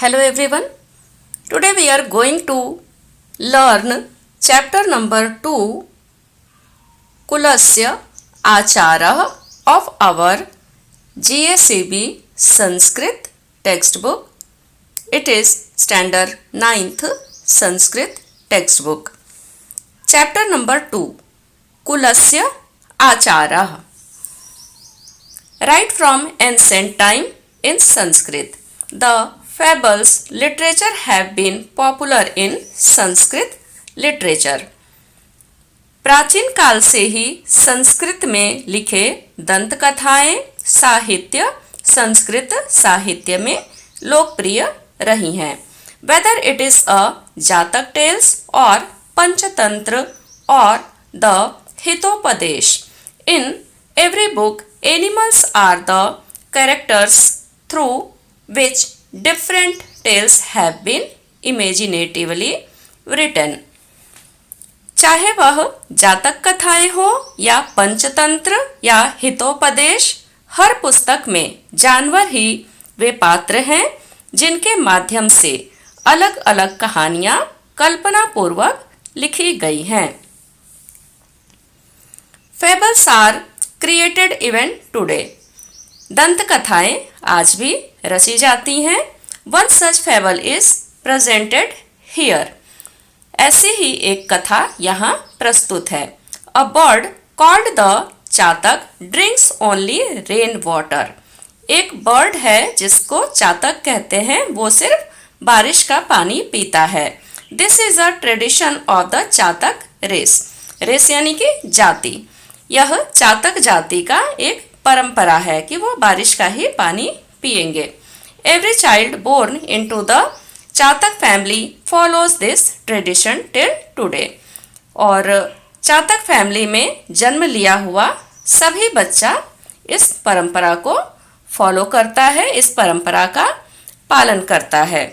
Hello everyone. Today we are going to learn chapter number 2 Kulasya Acharah of our GSEB Sanskrit textbook. It is standard 9th Sanskrit textbook. Chapter number 2 Kulasya Acharah. Right from ancient time in Sanskrit, the fables literature have been popular in Sanskrit literature. प्राचीन काल से ही संस्कृत में लिखे दंत कथाएं साहित्य संस्कृत साहित्य में लोकप्रिय रही हैं. Whether it is a जातक टेल्स और पंचतंत्र और the Hitopadesha, in every book animals are the characters through which different tales have been imaginatively written. चाहे वह जातक कथाएं हो या पंचतंत्र या हितोपदेश, हर पुस्तक में जानवर ही वे पात्र हैं जिनके माध्यम से अलग अलग कहानियां कल्पना पूर्वक लिखी गई हैं. Fables are created even today. दंत कथाएं आज भी रची जाती हैं. One such fable is presented here. ऐसी ही एक कथा यहाँ प्रस्तुत है. A bird called the chatak drinks only rain water. एक बर्ड है जिसको चातक कहते हैं, वो सिर्फ बारिश का पानी पीता है. This is a tradition of the chatak race. Race यानी कि जाति. यह चातक जाति का एक परंपरा है कि वो बारिश का ही पानी पिएंगे. Every child born into the chatak family follows this tradition till today. और चातक फैमिली में जन्म लिया हुआ सभी बच्चा इस परंपरा को फॉलो करता है, इस परंपरा का पालन करता है.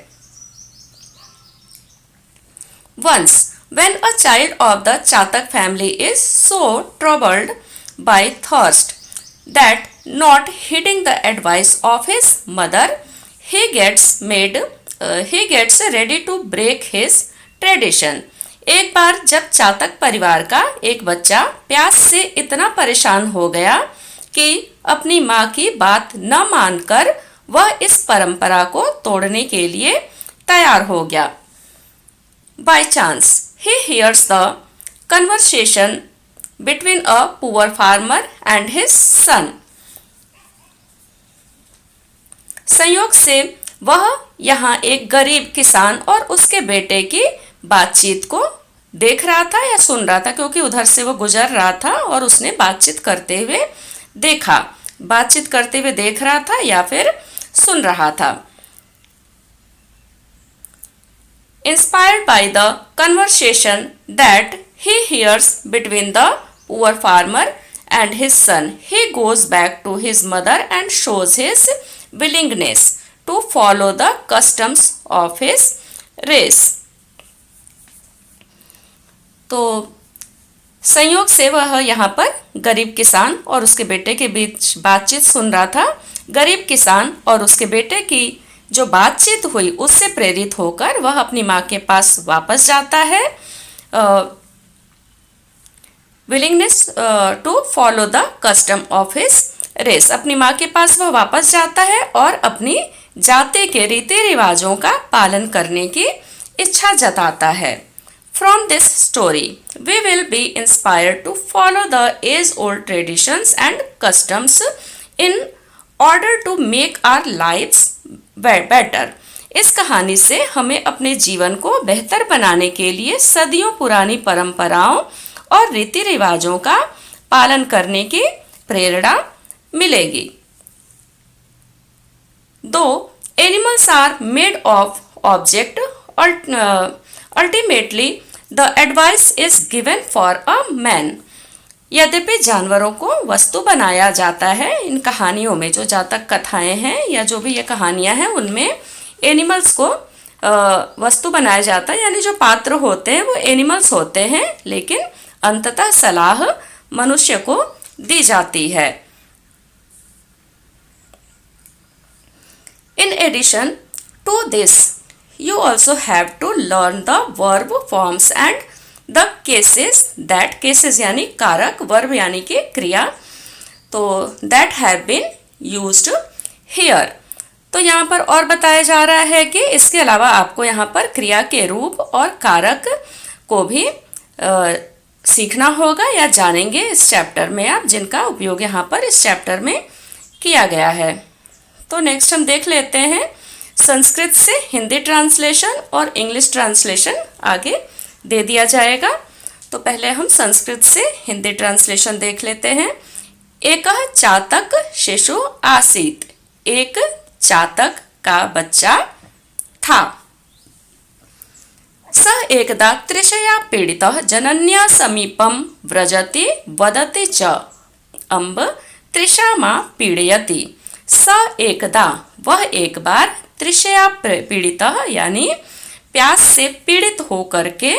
Once when a child of the Chatak family is so troubled by thirst that not heeding the advice of his mother, he gets ready to break his tradition. एक बार जब चातक परिवार का एक बच्चा प्यास से इतना परेशान हो गया कि अपनी माँ की बात न मानकर वह इस परंपरा को तोड़ने के लिए तैयार हो गया. By chance, he hears the conversation between a poor farmer and his son. संयोग से वह यहाँ एक गरीब किसान और उसके बेटे की बातचीत को देख रहा था या सुन रहा था, क्योंकि उधर से वो गुजर रहा था और उसने बातचीत करते हुए देखा. बातचीत करते हुए देख रहा था या फिर सुन रहा था. Inspired by the conversation that he hears between the poor farmer and his son, he goes back to his mother and shows his willingness to follow the customs of his race. तो संयोग से वह यहाँ पर गरीब किसान और उसके बेटे के बीच बातचीत सुन रहा था. गरीब किसान और उसके बेटे की जो बातचीत हुई उससे प्रेरित होकर वह अपनी माँ के पास वापस जाता है. Willingness to follow the custom of his race. अपनी माँ के पास वह वापस जाता है और अपनी जाति के रीति रिवाजों का पालन करने की इच्छा जताता है. From this story we will be inspired to follow the age old traditions and customs in order to make our lives better. इस कहानी से हमें अपने जीवन को बेहतर बनाने के लिए सदियों पुरानी परंपराओं और रीति रिवाजों का पालन करने की प्रेरणा मिलेगी. Though animals are made of object, ultimately the advice is given for a man. यद्यपि जानवरों को वस्तु बनाया जाता है, इन कहानियों में जो जातक कथाएं हैं या जो भी ये कहानियां हैं उनमें एनिमल्स को वस्तु बनाया जाता है, यानी जो पात्र होते हैं वो एनिमल्स होते हैं, लेकिन अंततः सलाह मनुष्य को दी जाती है. In addition To this, you also have to learn the verb forms and the cases. That cases यानी कारक, verb यानी कि क्रिया, तो that have been used here. तो यहाँ पर और बताया जा रहा है कि इसके अलावा आपको यहाँ पर क्रिया के रूप और कारक को भी सीखना होगा या जानेंगे इस चैप्टर में आप, जिनका उपयोग यहाँ पर इस चैप्टर में किया गया है। तो नेक्स्ट हम देख लेते हैं संस्कृत से हिंदी ट्रांसलेशन और इंग्लिश ट्रांसलेशन आगे दे दिया जाएगा। तो पहले हम संस्कृत से हिंदी ट्रांसलेशन देख लेते हैं। एक चातक शिशु आसीत, एक चातक का बच्चा था। सः एकदा तृषया पीडितः जनन्या समीपं व्रजति वदति च अम्ब तृषा मां पीडयति। स एकदा वह एक बार, तृषया पीड़ितः यानी प्यास से पीड़ित होकर के,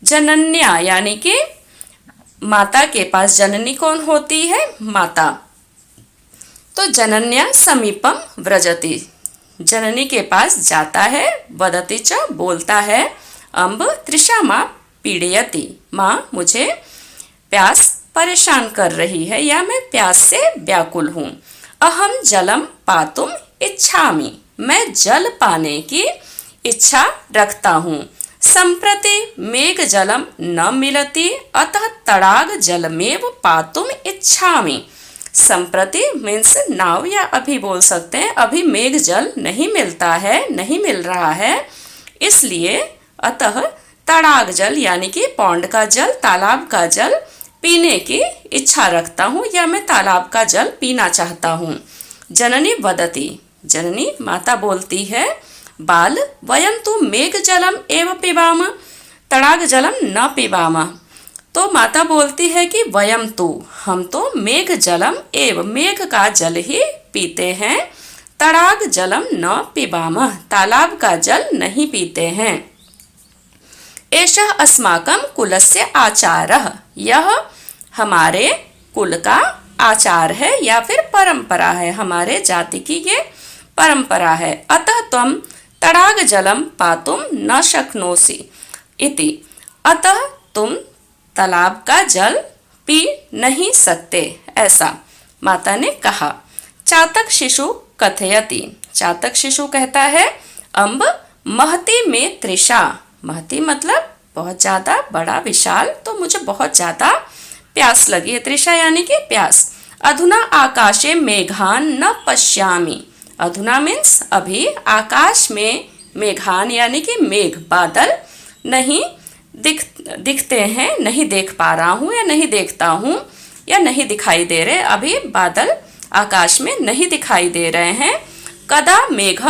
जनन्या यानी कि माता के पास, जननी कौन होती है? माता। तो जनन्या समीपम व्रजति, जननी के पास जाता है, वदति च बोलता है, अम्ब तृषा मां पीड़यति, माँ मुझे प्यास परेशान कर रही है या मैं प्यास से व्याकुल हूँ। अहम जलम पातुम इच्छामि, मैं जल पाने की इच्छा रखता हूँ। संप्रति मेघ जलम न मिलति अतः तड़ाग जलमेव पातुम इच्छामि। संप्रति मीन्स नाउ या अभी बोल सकते हैं, अभी मेघ जल नहीं मिलता है, नहीं मिल रहा है, इसलिए अतः तड़ाग जल यानी कि पौंड का जल, तालाब का जल पीने की इच्छा रखता हूँ या मैं तालाब का जल पीना चाहता हूँ। जननी वदति, जननी माता बोलती है, बाल वयम तु मेघ जलम एव पिबाम तड़ाग जलम न पिबाम। तो माता बोलती है कि वयम तु, हम तो मेघ जलम एव मेघ का जल ही पीते हैं, तड़ाग जलम न पिबाम तालाब का जल नहीं पीते हैं। एषः अस्माकं कुलस्य आचारः, यह हमारे कुल का आचार है या फिर परंपरा है, हमारे जाति की ये परंपरा है। अतः त्वं तड़ाग जलम पातुम न शक्नोसि इति, अतः तुम तालाब का जल पी नहीं सकते, ऐसा माता ने कहा। चातक शिशु कथयति, चातक शिशु कहता है, अम्ब महति में तृषा, महति मतलब बहुत ज्यादा, बड़ा, विशाल, तो मुझे बहुत ज्यादा प्यास लगी है, तृषा यानी कि प्यास। अधुना आकाशे मेघान न पश्यामि, अधुना मीन्स अभी, आकाश में मेघान यानी कि मेघ, बादल नहीं दिखते हैं, नहीं देख पा रहा हूँ या नहीं देखता हूँ या नहीं दिखाई दे रहे, अभी बादल आकाश में नहीं दिखाई दे रहे हैं। कदा मेघ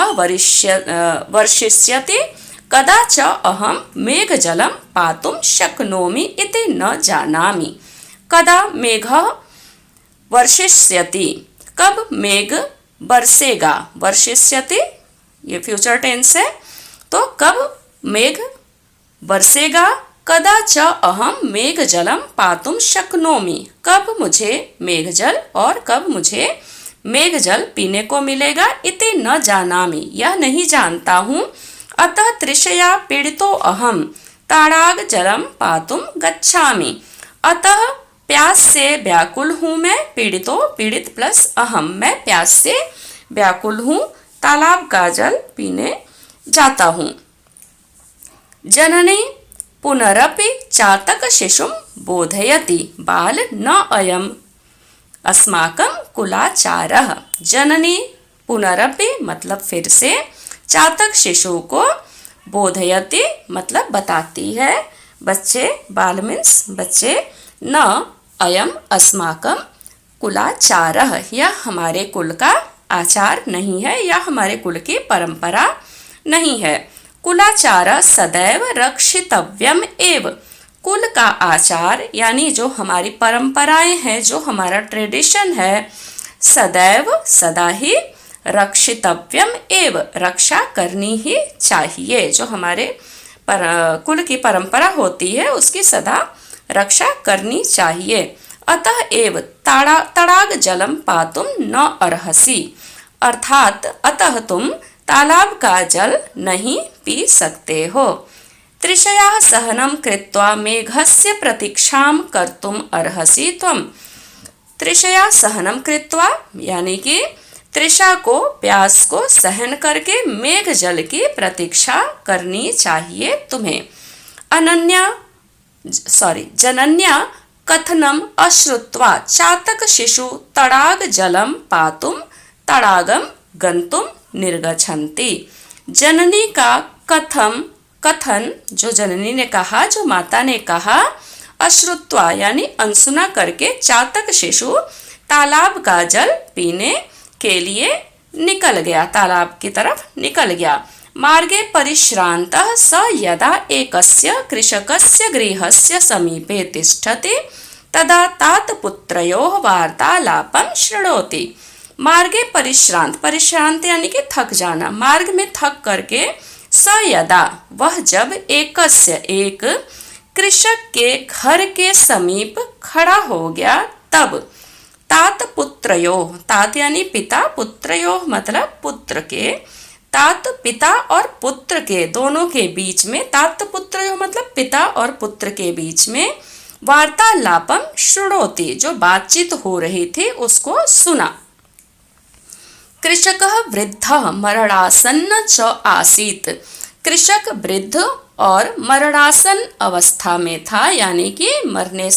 वर्षिष्यति कदा च अहम मेघ जलम पातुम शक्नोमि इति न जानामि। कदा मेघ वर्षिष्यति, कब मेघ बरसेगा, वर्षिष्यति ये फ्यूचर टेंस है, तो कब मेघ बरसेगा। कदा च अहम मेघ जलम पातुम शक्नोमि, कब मुझे मेघ जल और कब मुझे मेघ जल पीने को मिलेगा। इति न जानामि, यह नहीं जानता हूँ। अतः तृषया पीड़ितो अहम ताड़ाग जलम पातुम गच्छामि, अतः प्यास से व्याकुल हूँ मैं, पीड़ितो पीड़ित प्लस अहम, मैं प्यास से व्याकुल हूँ, तालाब का जल पीने जाता हूँ। जननी पुनरपि चातक शिशुम बोधयति, बाल न अयम अस्माकं कुलाचारः। जननी पुनरपि मतलब फिर से, चातक शिशु को, बोधयति मतलब बताती है, बच्चे, बाल मीन्स बच्चे, न अयम अस्माकं कुलाचारः, यह हमारे कुल का आचार नहीं है या हमारे कुल की परंपरा नहीं है। कुलाचार सदैव रक्षितव्यम एव, कुल का आचार यानी जो हमारी परंपराएं हैं, जो हमारा ट्रेडिशन है, सदैव सदा ही रक्षितव्यम एव रक्षा करनी ही चाहिए, जो हमारे कुल की परंपरा होती है उसकी सदा रक्षा करनी चाहिए। अतः एव तड़ाग जलम पातुम न अर्हसि, अर्थात अतः तुम तालाब का जल नहीं पी सकते हो। तृषया सहनं कृत्वा मेघस्य प्रतीक्षां कर्तुम अर्हसि त्वम्। तृषया सहनं कृत्वा यानी कि तृषा को, प्यास को सहन करके मेघ जल की प्रतीक्षा करनी चाहिए तुम्हें। जनन्या कथनम अश्रुत्वा चातक शिशु तडाग जलम पातुम तडागम गंतुम निर्गच्छन्ति। जननी का कथन जो जननी ने कहा, जो माता ने कहा, अश्रुत्वा यानी अनसुना करके चातक शिशु तालाब का जल पीने के लिए निकल गया, तालाब की तरफ निकल गया। मार्गे परिश्रान्तः स यदा एकस्य कृषकस्य गृहस्य समीपे तिष्ठति तदा तात पुत्रयोः वार्तालापं शृणोति। मार्गे परिश्रांत यानी कि थक जाना, मार्ग में थक करके, स यदा वह जब, एकस्य एक, कृषक के घर के समीप खड़ा हो गया तब, तात पुत्रयोः, तात यानी पिता, पुत्रयोः मतलब पुत्र के, तात पिता और पुत्र के दोनों के बीच में, तात पुत्रयोः मतलब पिता और पुत्र के बीच में, वार्तालापम शृणोति जो बातचीत हो रही थी उसको सुना। कृषकः वृद्धः मरणासन्न च आसीत्। कृषक वृद्ध और मरणासन अवस्था में था यानी कि मरने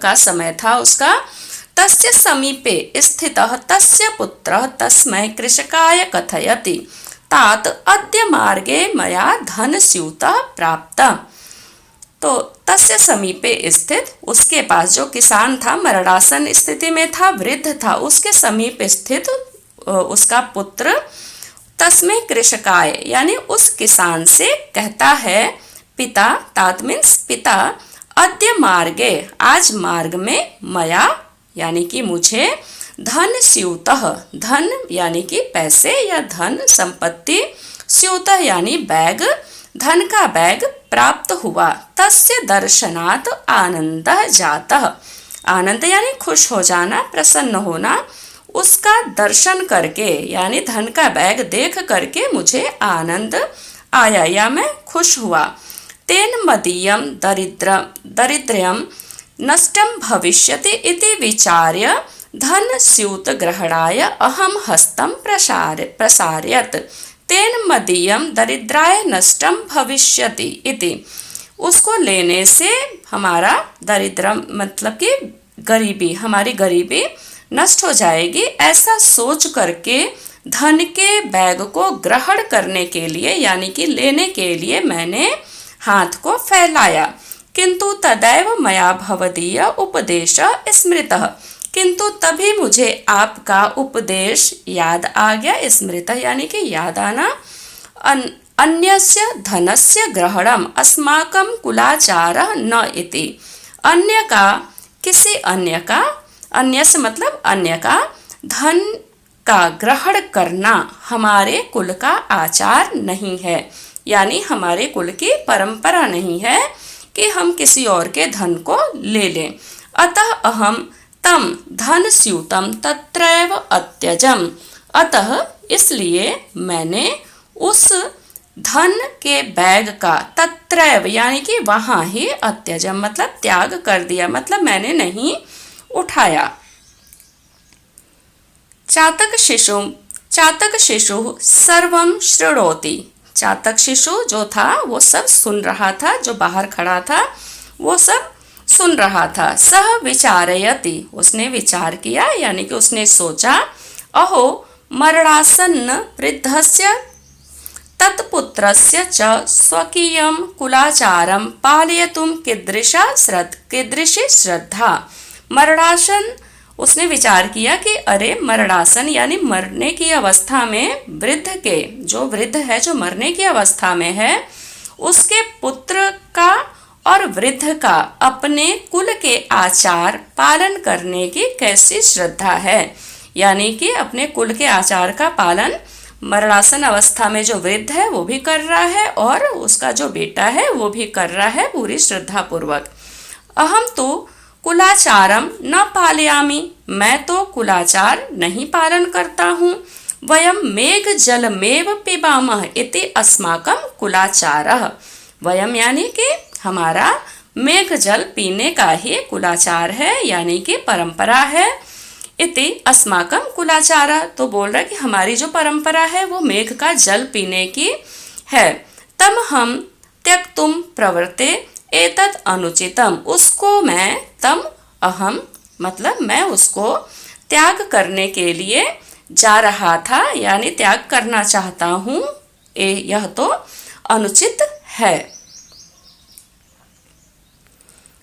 का समय था उसका। तस्य समीपे स्थितः तस्य पुत्रः तस्मै कृषकाय कथयति तात अद्य मार्गे मया धनस्यूतः प्राप्तः। तो तस्य समीपे स्थित, उसके पास, जो किसान था, मरणासन स्थिति में था, वृद्ध था, उसके समीप स्थित उसका पुत्र, तस्मै कृषकाय यानी उस किसान से कहता है, पिता, तात मीन्स पिता, अद्य मार्गे आज मार्ग में, मया यानी कि मुझे, धन स्यूतः धन यानी कि पैसे या धन संपत्ति, स्यूतः यानी बैग, धन का बैग प्राप्त हुआ। तस्य दर्शनात् आनंदः जातः, आनंद यानी खुश हो जाना, प्रसन्न होना, उसका दर्शन करके यानी धन का बैग देख करके मुझे आनंद आया या मैं खुश हुआ। तेन मदीयं दरिद्र्यं नष्टं भविष्यति इति विचार्य धन स्यूत ग्रहणाय अहम हस्तं प्रसारयत्। तेन मदीयं दरिद्राय नष्टं भविष्यति इति, उसको लेने से हमारा दरिद्र मतलब कि गरीबी, हमारी गरीबी नष्ट हो जाएगी, ऐसा सोच करके धन के बैग को ग्रहण करने के लिए यानी कि लेने के लिए मैंने हाथ को फैलाया। किंतु तदैव मया भवदीय उपदेश स्मृतः, किंतु तभी मुझे आपका उपदेश याद आ गया। स्मृतः यानी कि याद आना। अन्यस्य धनस्य ग्रहणम अस्माकं कुलाचारः न इति, अन्य का, किसी अन्य का, अन्य से मतलब अन्य का, धन का ग्रहण करना हमारे कुल का आचार नहीं है, यानी हमारे कुल की परंपरा नहीं है कि हम किसी और के धन को ले लें। अतः अहम तम धन स्यूतम तत्रैव अत्यजम, अतः इसलिए मैंने उस धन के बैग का, तत्रैव यानी कि वहां ही, अत्यजम मतलब त्याग कर दिया, मतलब मैंने नहीं उठाया। चातक शिशु सर्वम शृणोति, चातक शिशु जो था वो सब सुन रहा था, जो बाहर खड़ा था वो सब सुन रहा था। सह विचारयति, उसने विचार किया यानी कि उसने सोचा, अहो मरणासन्न वृद्धस्य तत्पुत्रस्य च स्वकीयं कुलाचारं पालयितुं कीदृशी श्रद्धा। मरणासन, उसने विचार किया कि अरे मरणासन यानी मरने की अवस्था में वृद्ध के, जो वृद्ध है जो मरने की अवस्था में है, उसके पुत्र का और वृद्ध का अपने कुल के आचार पालन करने की कैसी श्रद्धा है, यानी कि अपने कुल के आचार का पालन मरणासन अवस्था में जो वृद्ध है वो भी कर रहा है और उसका जो बेटा है वो भी कर रहा है पूरी श्रद्धा पूर्वक। अहम तो कुलाचारम न पालयामि, मैं तो कुलाचार नहीं पालन करता हूँ। वयं मेघजलमेव पिबामः इति अस्माकं कुलाचारः। वयम यानी कि हमारा मेघ जल पीने का ही कुलाचार है, यानी कि परंपरा है। इति अस्माकं कुलाचारः, तो बोल रहा है कि हमारी जो परंपरा है वो मेघ का जल पीने की है। तम हम त्यक्तुम प्रवृत्ते एतत् अनुचितम, उसको मैं, तम अहम मतलब मैं उसको त्याग करने के लिए जा रहा था, यानी त्याग करना चाहता हूँ, यह तो अनुचित है।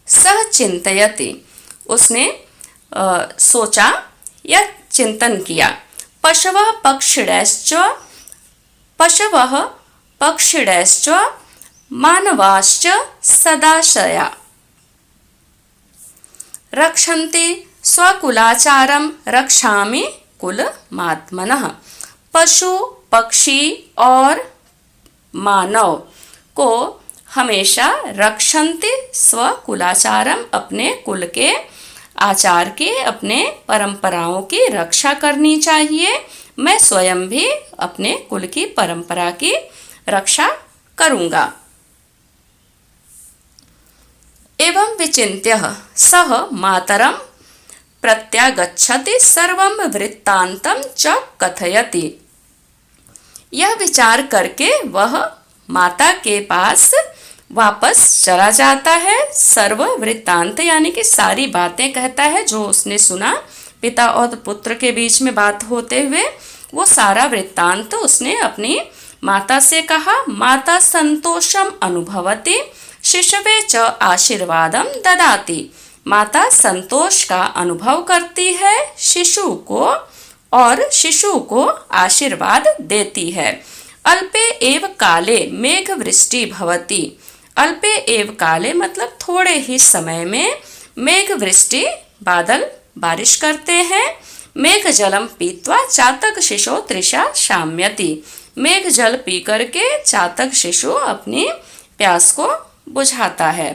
सह चिंतयति, उसने सोचा या चिंतन किया। पशवः पक्षिणश्च मानवाश्च सदाशया रक्षन्ति स्वकुलाचारं रक्षामि कुलमात्मनः। पशु, पक्षी और मानव को हमेशा रक्षन्ति स्वकुलाचारम, अपने कुल के आचार की, अपने परंपराओं की रक्षा करनी चाहिए। मैं स्वयं भी अपने कुल की परंपरा की रक्षा करूंगा। एवं विचिन्त्य सः मातरं प्रत्यागच्छति सर्वं वृत्तान्तं च कथयति। यह विचार करके वह माता के पास वापस चला जाता है। सर्व वृत्तांत यानी कि सारी बातें कहता है जो उसने सुना पिता और पुत्र के बीच में बात होते हुए, वो सारा वृत्तांत उसने अपनी माता से कहा। माता संतोषम अनुभवति शिशवे च आशीर्वादम ददाति। माता संतोष का अनुभव करती है शिशु को और शिशु को आशीर्वाद देती है। अल्पे एव काले मेघ वृष्टि भवति। अल्पे एव काले मतलब थोड़े ही समय में मेघ वृष्टि बादल बारिश करते हैं। मेघ जलम पीत्वा चातक शिशु तृषा शाम्यति। मेघ जल पी करके चातक शिशु अपनी प्यास को बुझाता है।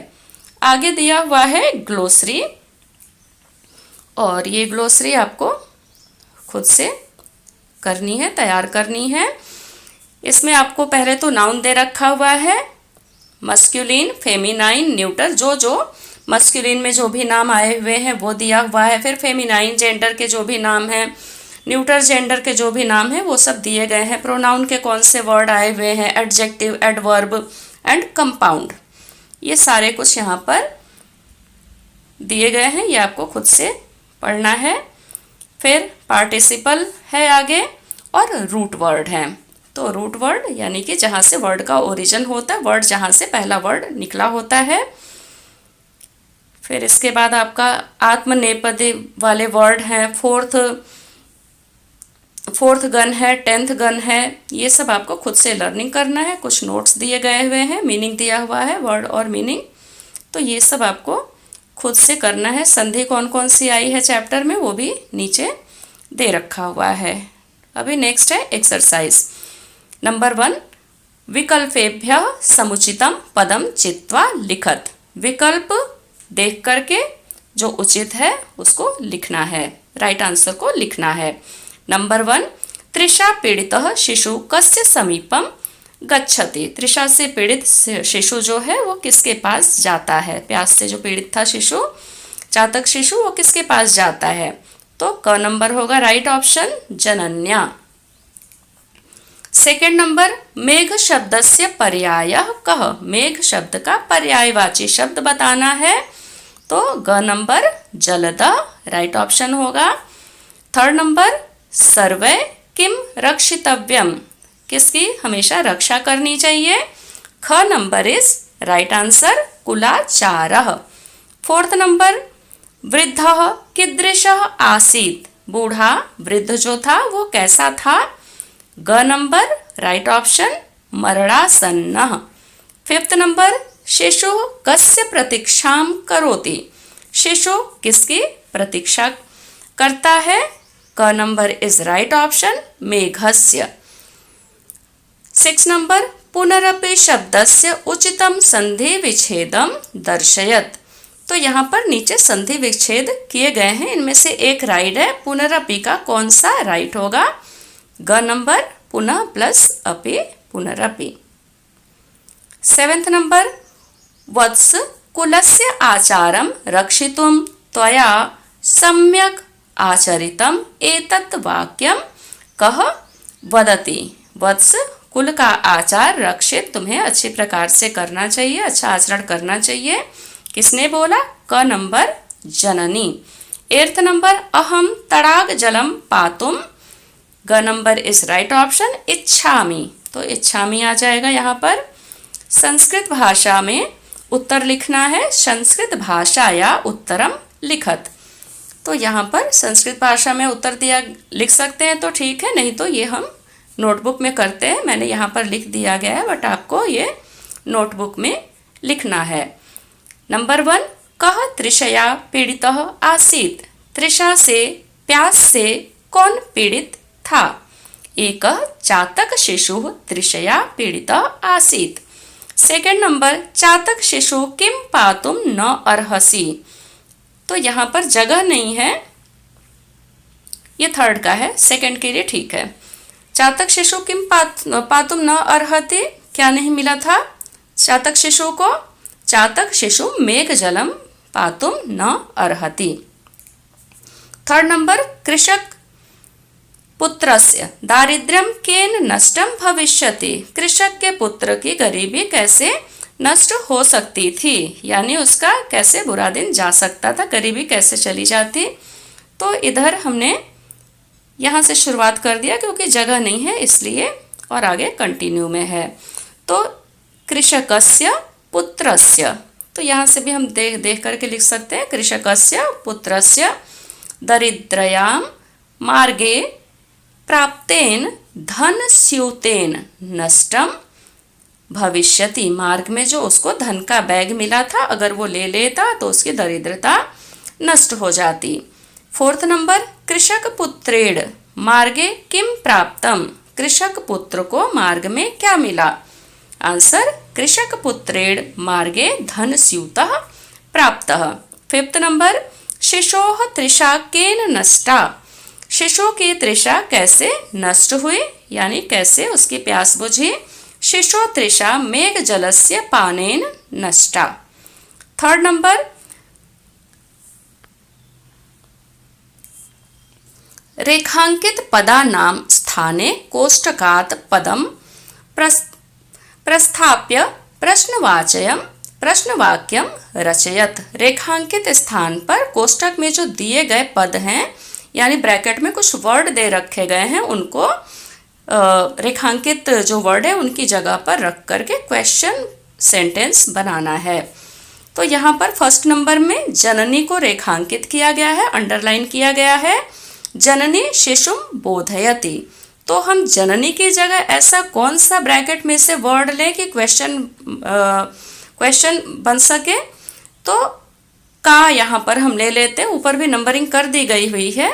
आगे दिया हुआ है ग्लोसरी, और ये ग्लोसरी आपको खुद से करनी है, तैयार करनी है। इसमें आपको पहले तो नाउन दे रखा हुआ है, मस्कुलिन, फेमिनाइन, न्यूटर, जो मस्कुलिन में जो भी नाम आए हुए हैं वो दिया हुआ है। फिर फेमिनाइन जेंडर के जो भी नाम हैं, न्यूटर जेंडर के जो भी नाम हैं वो सब दिए गए हैं। प्रोनाउन के कौन से वर्ड आए हुए हैं, एडजेक्टिव, एडवर्ब एंड कंपाउंड, ये सारे कुछ यहाँ पर दिए गए हैं, ये आपको खुद से पढ़ना है। फिर पार्टिसिपल है आगे और रूट वर्ड है। तो रूट वर्ड यानी कि जहाँ से वर्ड का ओरिजिन होता है, वर्ड जहाँ से पहला वर्ड निकला होता है। फिर इसके बाद आपका आत्मनेपदि वाले वर्ड हैं, फोर्थ गन है, 10th गन है, ये सब आपको खुद से लर्निंग करना है। कुछ नोट्स दिए गए हुए हैं, मीनिंग दिया हुआ है, वर्ड और मीनिंग, तो ये सब आपको खुद से करना है। संधि कौन कौन सी आई है चैप्टर में वो भी नीचे दे रखा हुआ है। अभी नेक्स्ट है एक्सरसाइज नंबर 1, विकल्पेभ्यः समुचितम पदम चित्वा लिखत। विकल्प देख करके जो उचित है उसको लिखना है, राइट आंसर को लिखना है। नंबर 1, तृषा पीड़ितः शिशु कस्य समीपम गच्छति। तृषा से पीड़ित शिशु जो है वो किसके पास जाता है, प्यास से जो पीड़ित था शिशु, चातक शिशु, वो किसके पास जाता है। तो क नंबर होगा राइट ऑप्शन, जनन्या। सेकेंड नंबर, मेघ शब्दस्य पर्यायः कः। मेघ शब्द का पर्यायवाची शब्द बताना है, तो ग नंबर जलद राइट ऑप्शन होगा। थर्ड नंबर, सर्वे किम रक्षितव्यम, किसकी हमेशा रक्षा करनी चाहिए। ख नंबर इज राइट आंसर, कुलाचारः। फोर्थ नंबर, वृद्धः कीदृशः आसीत्। बूढ़ा वृद्ध जो था वो कैसा था। ग नंबर राइट ऑप्शन, मरणासन्नः। फिफ्थ नंबर, शिशु कस्य प्रतीक्षां करोति। शिशु किसकी प्रतीक्षा करता है। क नंबर इज राइट ऑप्शन, मेघस्य। 6 नंबर, पुनरपि शब्दस्य उचितम संधि विच्छेदम दर्शयत। तो यहाँ पर नीचे संधि विच्छेद किए गए हैं, इनमें से एक राइट है। पुनरपि का कौन सा राइट होगा। ग नंबर पुनः प्लस अपि पुनरपि। 7th नंबर वत्स कुलस्य आचारं रक्षितुं त्वया सम्यक् आचरितम् एतत् वाक्यं कः वदति। वत्स कुल का आचार रक्षित तुम्हें अच्छी प्रकार से करना चाहिए, अच्छा आचरण करना चाहिए, किसने बोला? क नंबर जननी। 8th नंबर अहम तड़ाग जलम पातुम, ग नंबर इज राइट ऑप्शन इच्छामि, तो इच्छामि आ जाएगा यहाँ पर। संस्कृत भाषा में उत्तर लिखना है, संस्कृत भाषा या उत्तरम लिखत, तो यहाँ पर संस्कृत भाषा में उत्तर दिया लिख सकते हैं तो ठीक है, नहीं तो ये हम नोटबुक में करते हैं, मैंने यहाँ पर लिख दिया गया है बट आपको ये नोटबुक में लिखना है। नंबर 1 कह तृषया पीड़ितः आसीत्, तृषा से प्यास से कौन पीड़ित था? एक चातक शिशु तृषया पीड़ितः आसीत्। सेकंड नंबर चातक शिशु किम पातुम न अर्हसि, तो यहाँ पर जगह नहीं है, ये थर्ड का है, सेकंड के लिए ठीक है। चातक शिशु किम पातुम न अर्हति, क्या नहीं मिला था चातक शिशु को? चातक शिशु मेघ जलम पातुम न अर्हति। थर्ड नंबर कृषक पुत्रस्य दारिद्र्यम केन नष्टम भविष्यति, कृषक के पुत्र की गरीबी कैसे नष्ट हो सकती थी, यानी उसका कैसे बुरा दिन जा सकता था, गरीबी कैसे चली जाती। तो इधर हमने यहाँ से शुरुआत कर दिया क्योंकि जगह नहीं है इसलिए, और आगे कंटिन्यू में है। तो कृषकस्य पुत्रस्य, तो यहाँ से भी हम देख करके लिख सकते हैं कृषकस्य पुत्रस्य दरिद्रयाम मार्गे प्राप्तेन धन स्यूतेन नष्टम भविष्यति, मार्ग में जो उसको धन का बैग मिला था अगर वो ले लेता तो उसकी दरिद्रता नष्ट हो जाती। 4th नंबर कृषक पुत्रेण मार्गे किम प्राप्तम, कृषक पुत्र को मार्ग में क्या मिला? आंसर कृषक पुत्रेण मार्गे धन स्यूतः प्राप्तः। 5th नंबर शिशोः तृषा केन नष्टा, शिशु की तृषा कैसे नष्ट हुई, यानी कैसे उसकी प्यास बुझी? शिशो तृषा मेघ जलस्य पानेन नष्टा। 3rd नंबर रेखांकित पदानां स्थाने कोष्ठकात् पदम प्रस्थाप्य प्रश्नवाक्यम रचयत, रेखांकित स्थान पर कोष्ठक में जो दिए गए पद हैं यानी ब्रैकेट में कुछ वर्ड दे रखे गए हैं, उनको रेखांकित जो वर्ड है उनकी जगह पर रख करके क्वेश्चन सेंटेंस बनाना है। तो यहाँ पर फर्स्ट नंबर में जननी को रेखांकित किया गया है, अंडरलाइन किया गया है, जननी शिशुम बोधयति, तो हम जननी की जगह ऐसा कौन सा ब्रैकेट में से वर्ड लें कि क्वेश्चन बन सके? तो का यहाँ पर हम ले लेते हैं, ऊपर भी नंबरिंग कर दी गई हुई है,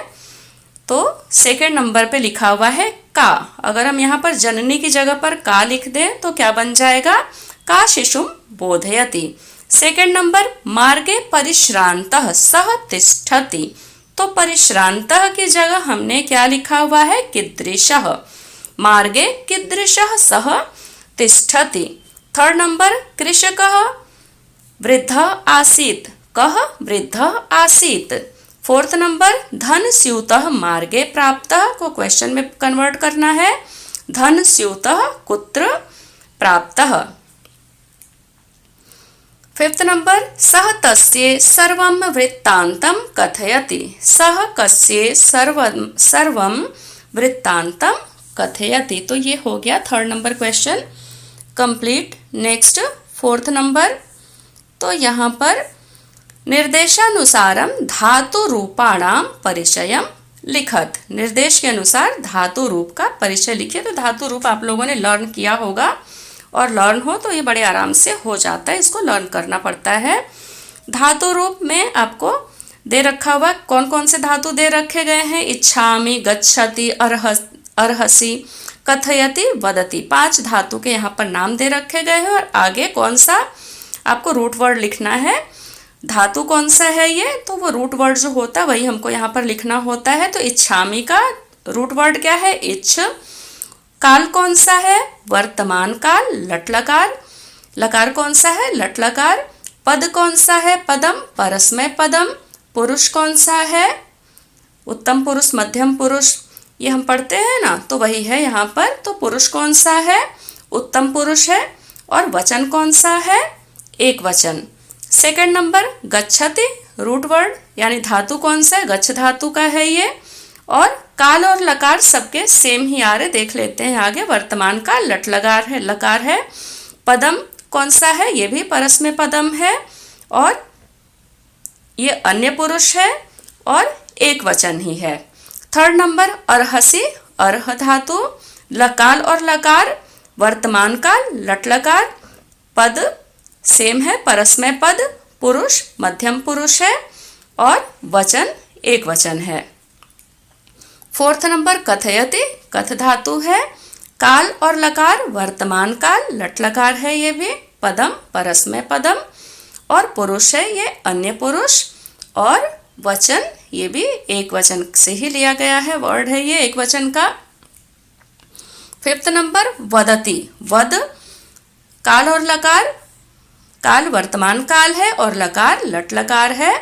तो सेकंड नंबर पे लिखा हुआ है का, अगर हम यहाँ पर जननी की जगह पर का लिख दें तो क्या बन जाएगा? का शिशुम बोधयति। सेकंड नंबर मार्गे परिश्रांतः सह तिष्ठति, तो परिश्रांतः की जगह हमने क्या लिखा हुआ है? कीदृशः, मार्गे कीदृशः सह तिष्ठति। थर्ड नंबर कृषकः वृद्धः आसीत्, कः वृद्धः आसीत्। 4th नंबर धन स्यूतः मार्गे प्राप्तः को क्वेश्चन में कन्वर्ट करना है, धन स्यूतः कुत्र प्राप्तः। 5th नंबर सः तस्य सर्वं वृत्तान्तं कथयति, सः कस्य सर्वं वृत्तान्तं कथयति, तो ये हो गया 3rd number question complete. Next 4th number, तो यहाँ पर निर्देशानुसारम धातु रूपाणां परिचयम लिखत, निर्देश के अनुसार धातु रूप का परिचय लिखिए। तो धातु रूप आप लोगों ने लर्न किया होगा, और लर्न हो तो ये बड़े आराम से हो जाता है, इसको लर्न करना पड़ता है। धातु रूप में आपको दे रखा हुआ कौन कौन से धातु दे रखे गए हैं? इच्छामि, गच्छति, अर्हसि, कथयति, वदति, 5 धातु के यहाँ पर नाम दे रखे गए हैं, और आगे कौन सा आपको रूट वर्ड लिखना है, धातु कौन सा है ये, तो वो रूट वर्ड जो होता है वही हमको यहाँ पर लिखना होता है। तो इच्छामि का रूट वर्ड क्या है? इच्छ। काल कौन सा है? वर्तमान काल, लट लकार। लकार कौन सा है? लट लकार। पद कौन सा है? पदम, परस्मय पदम। पुरुष कौन सा है? उत्तम पुरुष, मध्यम पुरुष, ये हम पढ़ते हैं ना, तो वही है यहाँ पर। तो पुरुष कौन सा है? उत्तम पुरुष है। और वचन कौन सा है? एक वचन। सेकंड नंबर गच्छति, रूट वर्ड यानी धातु कौन सा है? गच्छ धातु का है ये। और काल और लकार सबके सेम ही आ रहे, देख लेते हैं आगे। वर्तमान काल लट लकार है, लकार है। पदम कौन सा है? ये भी परस्मय पदम है। और ये अन्य पुरुष है और एक वचन ही है। थर्ड नंबर अर्हसि, अर्ह धातु, लकाल और लकार, वर्तमान काल लट लकार, पद सेम है, परस्मय पद, पुरुष मध्यम पुरुष है और वचन एक वचन है। फोर्थ नंबर कथयति, कथ धातु है, काल और लकार, वर्तमान काल लट लकार है, ये भी पदम परस्मय पदम, और पुरुष है ये अन्य पुरुष, और वचन ये भी एक वचन से ही लिया गया है, वर्ड है ये एक वचन का। फिफ्थ नंबर वदति, वद काल और लकार, काल वर्तमान काल है और लकार लट लकार है।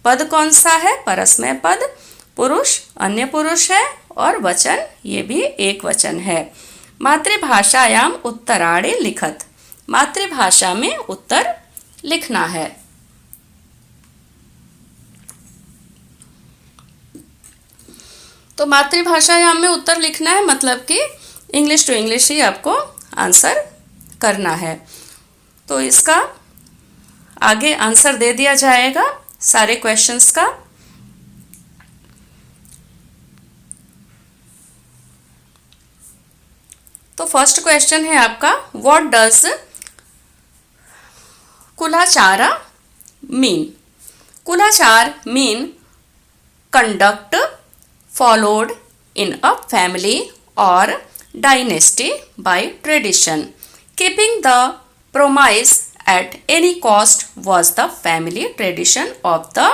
पद कौन सा है? परस्मय पद, पुरुष अन्य पुरुष है और वचन ये भी एक वचन है। मातृभाषायाम उत्तराणि लिखत, मातृभाषा में उत्तर लिखना है। तो मातृभाषायाम में उत्तर लिखना है, मतलब कि इंग्लिश टू इंग्लिश ही आपको आंसर करना है। तो इसका आगे आंसर दे दिया जाएगा सारे क्वेश्चंस का। तो फर्स्ट क्वेश्चन है आपका, what does kulachar mean? Kulachar mean conduct followed in a family or dynasty by tradition. Keeping the promise at any cost was the family tradition of the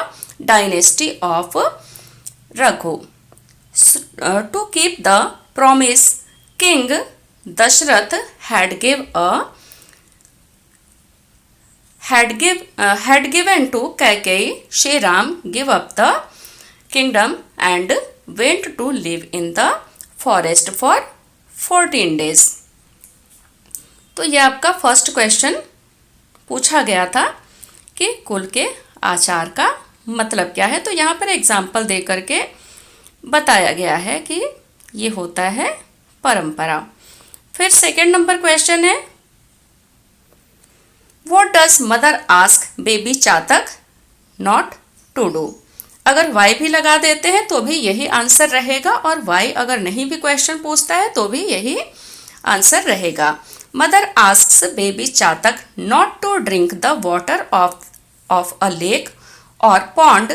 dynasty of Raghu. To keep the promise, King Dashrath had given to Kaikeyi, Shri Ram gave up the kingdom and went to live in the forest for 14 days. तो ये आपका first question पूछा गया था कि कुल के आचार का मतलब क्या है। तो यहाँ पर एग्जाम्पल दे करके बताया गया है कि ये होता है परंपरा। फिर सेकंड नंबर क्वेश्चन है, what does mother ask baby chatak not to do? अगर वाई भी लगा देते हैं तो भी यही आंसर रहेगा, और वाई अगर नहीं भी क्वेश्चन पूछता है तो भी यही आंसर रहेगा। Mother asks baby chatak not to drink the water of a lake और pond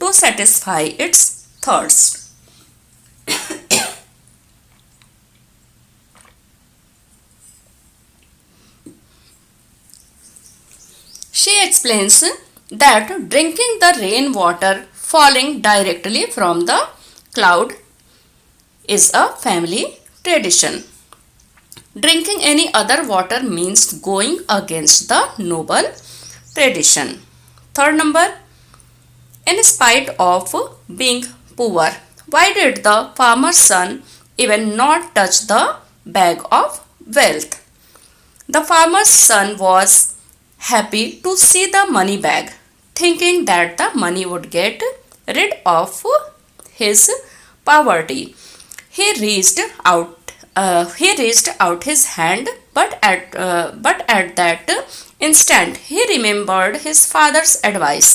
to satisfy its thirst. She explains that drinking the rainwater falling directly from the cloud is a family tradition. Drinking any other water means going against the noble tradition. Third number, in spite of being poor, why did the farmer's son even not touch the bag of wealth? The farmer's son was happy to see the money bag, thinking that the money would get rid of his poverty. He reached out his hand, but at that instant he remembered his father's advice.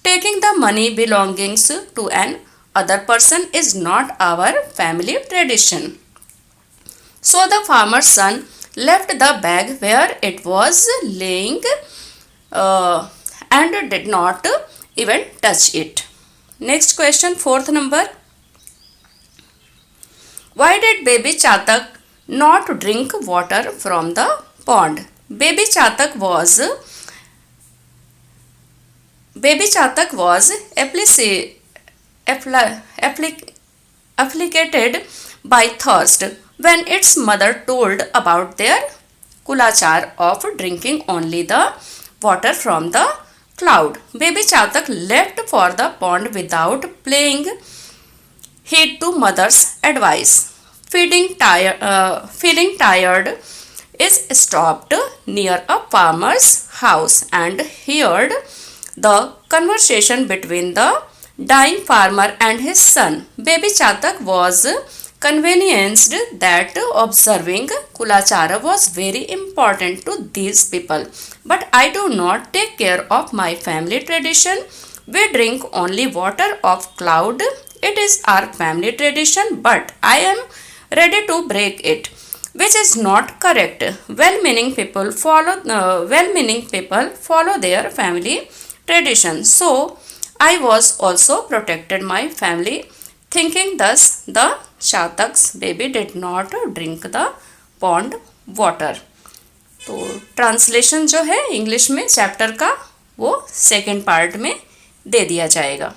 Taking the money belongings to an other person is not our family tradition. So the farmer's son left the bag where it was laying and did not even touch it. Next question, fourth number. Why did baby Chatak not drink water from the pond? Baby Chatak was afflicted by thirst when its mother told about their kulachar of drinking only the water from the cloud. Baby Chatak left for the pond without paying heed to mother's advice. Feeling tired, is stopped near a farmer's house and heard the conversation between the dying farmer and his son. Baby Chatak was convinced that observing Kulachara was very important to these people. But I do not take care of my family tradition. We drink only water of cloud. It is our family tradition, but I am ready to break it, which is not correct. Well-meaning people follow their family tradition. So I was also protected my family thinking. Thus the Chatak's baby did not drink the pond water. तो translation जो है English में chapter का वो second part में दे दिया जाएगा.